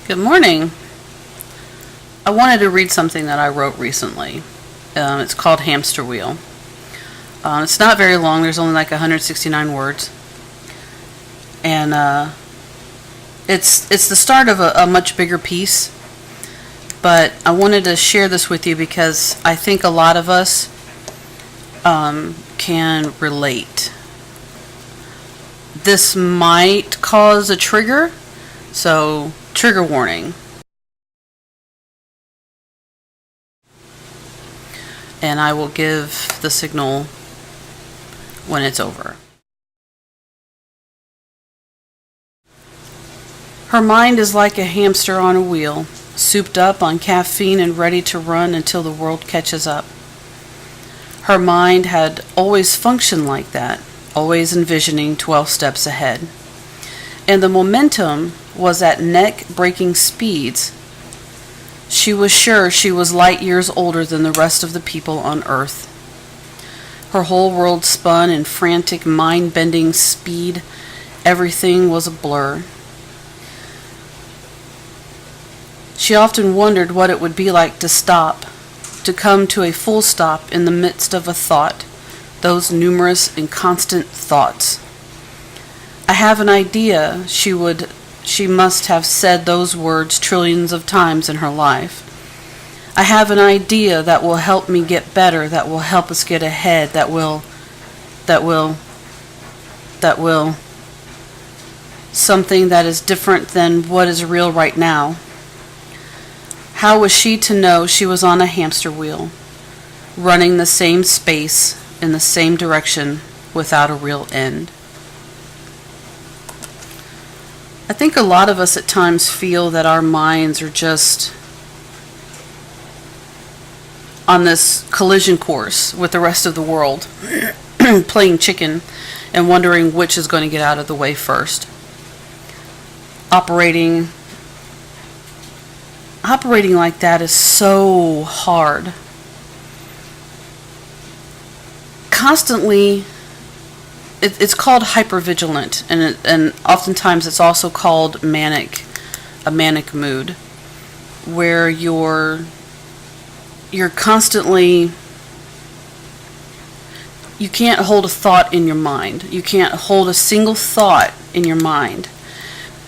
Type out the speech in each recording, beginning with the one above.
Good morning. I wanted to read something that I wrote recently. It's called Hamster Wheel. It's not very long. There's only like 169 words. And it's the start of a much bigger piece. But I wanted to share this with you because I think a lot of us can relate. This might cause a trigger, so trigger warning. And I will give the signal when it's over. Her mind is like a hamster on a wheel, souped up on caffeine and ready to run until the world catches up. Her mind had always functioned like that, always envisioning 12 steps ahead. And the momentum was at neck-breaking speeds. She was sure she was light years older than the rest of the people on Earth. Her whole world spun in frantic, mind-bending speed. Everything was a blur. She often wondered what it would be like to stop, to come to a full stop in the midst of a thought, those numerous and constant thoughts. I have an idea she must have said those words trillions of times in her life. I have an idea that will help me get better, that will help us get ahead, that will, something that is different than what is real right now. How was she to know she was on a hamster wheel, running the same space in the same direction without a real end? I think a lot of us at times feel that our minds are just on this collision course with the rest of the world, playing chicken and wondering which is going to get out of the way first. Operating like that is so hard. Constantly, it's called hypervigilant, and oftentimes it's also called a manic mood, where you're constantly, you can't hold a thought in your mind. You can't hold a single thought in your mind,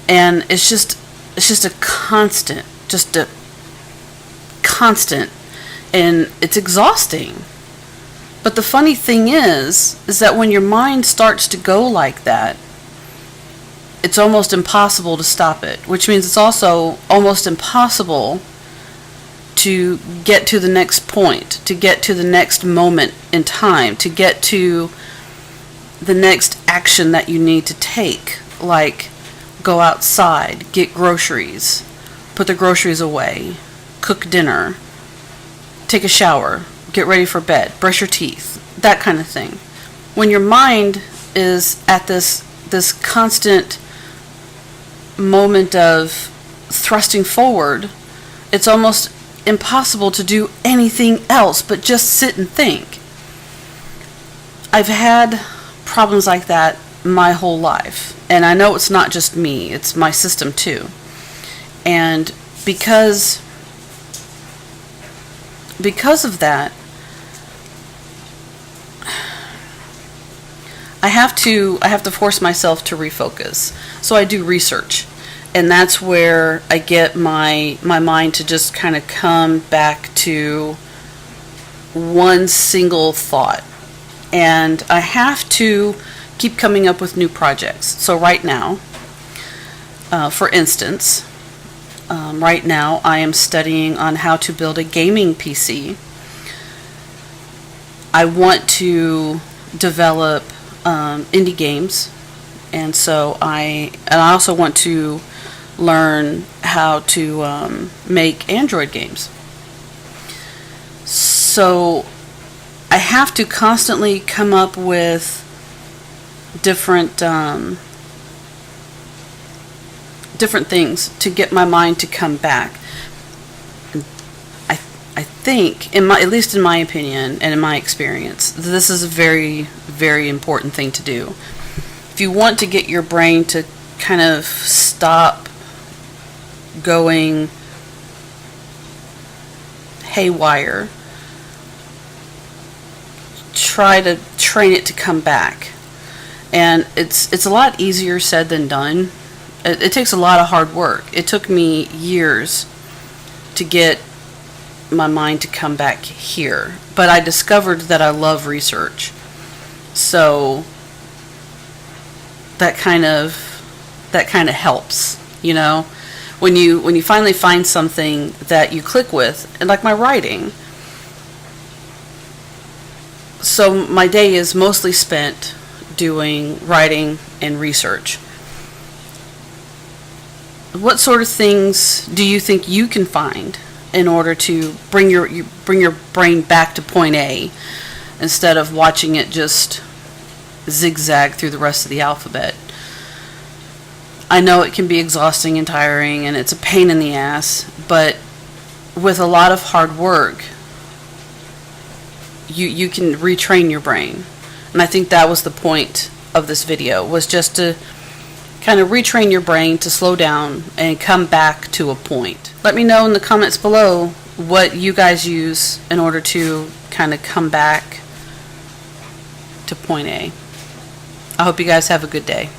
and it's just a constant, and it's exhausting. But the funny thing is that when your mind starts to go like that, it's almost impossible to stop it, which means it's also almost impossible to get to the next point, to get to the next moment in time, to get to the next action that you need to take, like go outside, get groceries, put the groceries away, cook dinner, take a shower, get ready for bed, brush your teeth, that kind of thing. When your mind is at this constant moment of thrusting forward, it's almost impossible to do anything else but just sit and think. I've had problems like that my whole life, and I know it's not just me, it's my system too. And because of that, I have to force myself to refocus. So I do research, and that's where I get my mind to just kind of come back to one single thought. And I have to keep coming up with new projects. So right now, for instance, right now I am studying on how to build a gaming PC. I want to develop indie games, and so I also want to learn how to make Android games. So I have to constantly come up with different things to get my mind to come back. I think, at least in my opinion and in my experience, this is a very, very important thing to do. If you want to get your brain to kind of stop going haywire, try to train it to come back. And it's a lot easier said than done. It takes a lot of hard work. It took me years to get my mind to come back here. But I discovered that I love research. So that kind of helps, you know. When you finally find something that you click with, and like my writing. So my day is mostly spent doing writing and research. What sort of things do you think you can find in order to bring your brain back to point A instead of watching it just zigzag through the rest of the alphabet? I know it can be exhausting and tiring and it's a pain in the ass, but with a lot of hard work, you can retrain your brain. And I think that was the point of this video, was just to kind of retrain your brain to slow down and come back to a point. Let me know in the comments below what you guys use in order to kind of come back to point A. I hope you guys have a good day.